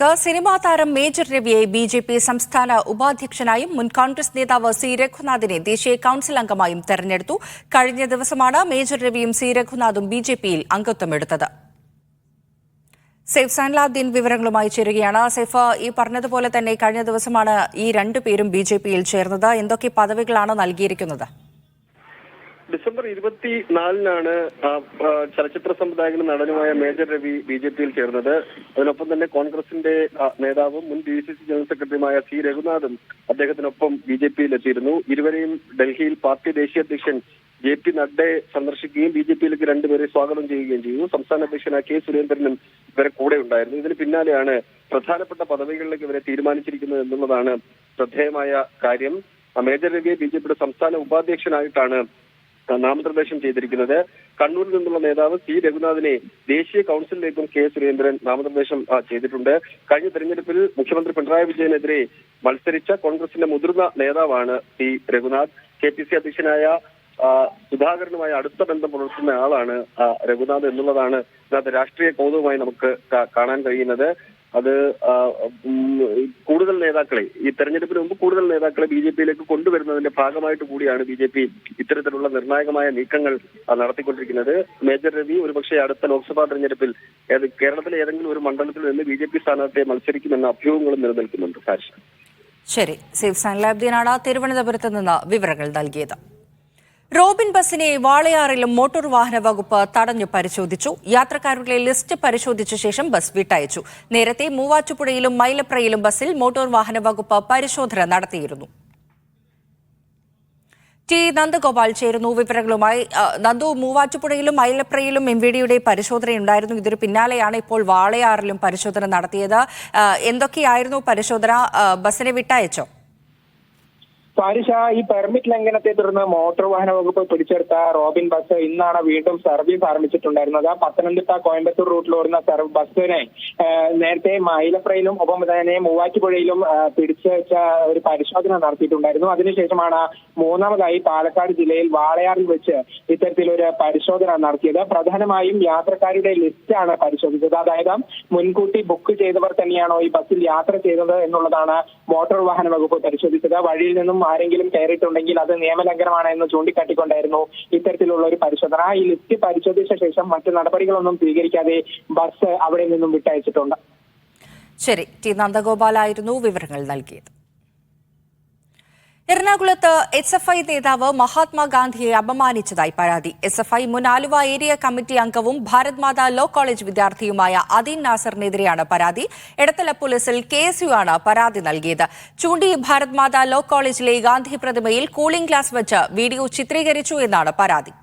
Cinema താരം major രവിയെ BJP സംസ്ഥാന ഉപാധ്യക്ഷനായും മുൻ കോൺഗ്രസ് നേതാവ് സി രഘുനാഥിനെ ദേശീയ കൌൺസിൽ അംഗമായും തെരഞ്ഞെടുത്തു. കഴിഞ്ഞ ദിവസമാണ് മേജർ രവിയും സി രഘുനാഥും ബി.ജെ.പിയിൽ അംഗത്വമെടുത്തത്. സൈഫ് സൈൻലാബ്ദീൻ വിവരങ്ങളുമായി ചേരുകയാണ്. സൈഫ്, ഈ പറഞ്ഞതുപോലെ തന്നെ കഴിഞ്ഞ ദിവസമാണ് ഈ രണ്ടുപേരും ബി.ജെ.പിയിൽ ചേർന്നത്. എന്തൊക്കെ പദവികളാണ് നൽകിയിരിക്കുന്നത്? ഡിസംബർ 24-നാണ് ചലച്ചിത്ര സംവിധായകനും നടനുമായ മേജർ രവി ബി.ജെ.പിയിൽ ചേർന്നത്. അതിനൊപ്പം തന്നെ കോൺഗ്രസിന്റെ നേതാവും മുൻ DCC ജനറൽ സെക്രട്ടറിയുമായ സി രഘുനാഥും അദ്ദേഹത്തിനൊപ്പം ബി.ജെ.പിയിൽ എത്തിയിരുന്നു. ഇരുവരെയും ഡൽഹിയിൽ പാർട്ടി ദേശീയ അധ്യക്ഷൻ JP നഡ്ഡയെ സന്ദർശിക്കുകയും ബി.ജെ.പിയിലേക്ക് രണ്ടുപേരെ സ്വാഗതം ചെയ്യുകയും ചെയ്തു. സംസ്ഥാന അധ്യക്ഷനായ K സുരേന്ദ്രനും ഇവരെ കൂടെ ഉണ്ടായിരുന്നു. ഇതിന് പിന്നാലെയാണ് പ്രധാനപ്പെട്ട പദവികളിലേക്ക് ഇവരെ തീരുമാനിച്ചിരിക്കുന്നത് എന്നുള്ളതാണ് ശ്രദ്ധേയമായ കാര്യം. മേജർ രവിയെ ബി.ജെ.പിയുടെ സംസ്ഥാന ഉപാധ്യക്ഷനായിട്ടാണ് നാമനിർദ്ദേശം ചെയ്തിരിക്കുന്നത്. കണ്ണൂരിൽ നിന്നുള്ള നേതാവ് സി രഘുനാഥിനെ ദേശീയ കൌൺസിലിലേക്കും K സുരേന്ദ്രൻ നാമനിർദ്ദേശം ചെയ്തിട്ടുണ്ട്. കഴിഞ്ഞ തെരഞ്ഞെടുപ്പിൽ മുഖ്യമന്ത്രി പിണറായി വിജയനെതിരെ മത്സരിച്ച കോൺഗ്രസിന്റെ മുതിർന്ന നേതാവാണ് സി രഘുനാഥ്. KPC അധ്യക്ഷനായ സുധാകരനുമായി അടുത്ത ബന്ധം പുലർത്തുന്ന ആളാണ് രഘുനാഥ് എന്നുള്ളതാണ് ഇന്നത്തെ രാഷ്ട്രീയ കൗതുകമായി നമുക്ക് കാണാൻ കഴിയുന്നത്. അത് കൂടുതൽ നേതാക്കളെ ഈ തെരഞ്ഞെടുപ്പിന് മുമ്പ് കൂടുതൽ നേതാക്കളെ ബി.ജെ.പിയിലേക്ക് കൊണ്ടുവരുന്നതിന്റെ ഭാഗമായിട്ട് കൂടിയാണ് ബി.ജെ.പി ഇത്തരത്തിലുള്ള നിർണായകമായ നീക്കങ്ങൾ നടത്തിക്കൊണ്ടിരിക്കുന്നത്. മേജർ രവി ഒരുപക്ഷെ അടുത്ത ലോക്സഭാ തെരഞ്ഞെടുപ്പിൽ കേരളത്തിലെ ഏതെങ്കിലും ഒരു മണ്ഡലത്തിൽ നിന്ന് ബി.ജെ.പി സ്ഥാനാർത്ഥിയെ മത്സരിക്കുമെന്ന അഭ്യൂഹങ്ങളും നിലനിൽക്കുന്നുണ്ട്. ശരി, സൈഫ് സൈൻലാബ്ദീനാണ് തിരുവനന്തപുരത്ത് നിന്ന് വിവരങ്ങൾ നൽകിയത്. റോബിൻ ബസിനെ വാളയാറിലും മോട്ടോർ വാഹന വകുപ്പ് തടഞ്ഞു പരിശോധിച്ചു. യാത്രക്കാരുടെ ലിസ്റ്റ് പരിശോധിച്ച ശേഷം ബസ് വിട്ടയച്ചു. നേരത്തെ മൂവാറ്റുപുഴയിലും മൈലപ്രയിലും ബസ്സിൽ മോട്ടോർ വാഹന വകുപ്പ് പരിശോധന നടത്തിയിരുന്നു. ടി നന്ദഗോപാൽ ചേരുന്നു വിവരങ്ങളുമായി. നന്ദു, മൂവാറ്റുപുഴയിലും മൈലപ്രയിലും MVDയുടെ പരിശോധനയുണ്ടായിരുന്നു. ഇതിനു പിന്നാലെയാണ് ഇപ്പോൾ വാളയാറിലും പരിശോധന നടത്തിയത്. എന്തൊക്കെയായിരുന്നു പരിശോധന? ബസ്സിനെ വിട്ടയച്ചോ? ഫാരിഷ, ഈ പെർമിറ്റ് ലംഘനത്തെ തുടർന്ന് മോട്ടോർ വാഹന വകുപ്പ് പിടിച്ചെടുത്ത റോബിൻ ബസ് ഇന്നാണ് വീണ്ടും സർവീസ് ആരംഭിച്ചിട്ടുണ്ടായിരുന്നത്. പത്തനംതിട്ട കോയമ്പത്തൂർ റൂട്ടിൽ ഓടുന്ന ബസ്സിനെ നേരത്തെ മൈലപ്രയിലും ഒപ്പം തന്നെ മൂവാറ്റുപുഴയിലും പിടിച്ചു വെച്ച ഒരു പരിശോധന നടത്തിയിട്ടുണ്ടായിരുന്നു. അതിനുശേഷമാണ് മൂന്നാമതായി പാലക്കാട് ജില്ലയിൽ വാളയാറിൽ വെച്ച് ഇത്തരത്തിലൊരു പരിശോധന നടത്തിയത്. പ്രധാനമായും യാത്രക്കാരുടെ ലിസ്റ്റാണ് പരിശോധിച്ചത്. അതായത് മുൻകൂട്ടി ബുക്ക് ചെയ്തവർ തന്നെയാണോ ഈ ബസ്സിൽ യാത്ര ചെയ്തത് എന്നുള്ളതാണ് മോട്ടോർ വാഹന വകുപ്പ് പരിശോധിച്ചത്. വഴിയിൽ നിന്നും ആരെങ്കിലും കയറിയിട്ടുണ്ടെങ്കിൽ അത് നിയമലംഘനമാണ് എന്ന് ചൂണ്ടിക്കാട്ടിക്കൊണ്ടായിരുന്നു ഇത്തരത്തിലുള്ള ഒരു പരിശോധന. ഈ ലിസ്റ്റ് പരിശോധിച്ച ശേഷം മറ്റു നടപടികളൊന്നും സ്വീകരിക്കാതെ ബസ് അവിടെ നിന്നും വിട്ടയച്ചിട്ടുണ്ട്. ശരി, ടി നന്ദഗോപാലായിരുന്നു വിവരങ്ങൾ നൽകിയത്. എറണാകുളത്ത് SFI നേതാവ് മഹാത്മാഗാന്ധിയെ അപമാനിച്ചതായി പരാതി. SFI മുൻ ആലുവ ഏരിയ കമ്മിറ്റി അംഗവും ഭാരത് മാതാ ലോ കോളേജ് വിദ്യാർത്ഥിയുമായ അദീൻ നാസറിനെതിരെയാണ് പരാതി. എടത്തല പോലീസിൽ KSU ആണ് പരാതി നൽകിയത്. ചൂണ്ടി ഭാരത് മാതാ ലോ കോളേജിലെ ഗാന്ധി പ്രതിമയിൽ കൂളിംഗ് ഗ്ലാസ് വെച്ച് വീഡിയോ ചിത്രീകരിച്ചു എന്നാണ് പരാതി.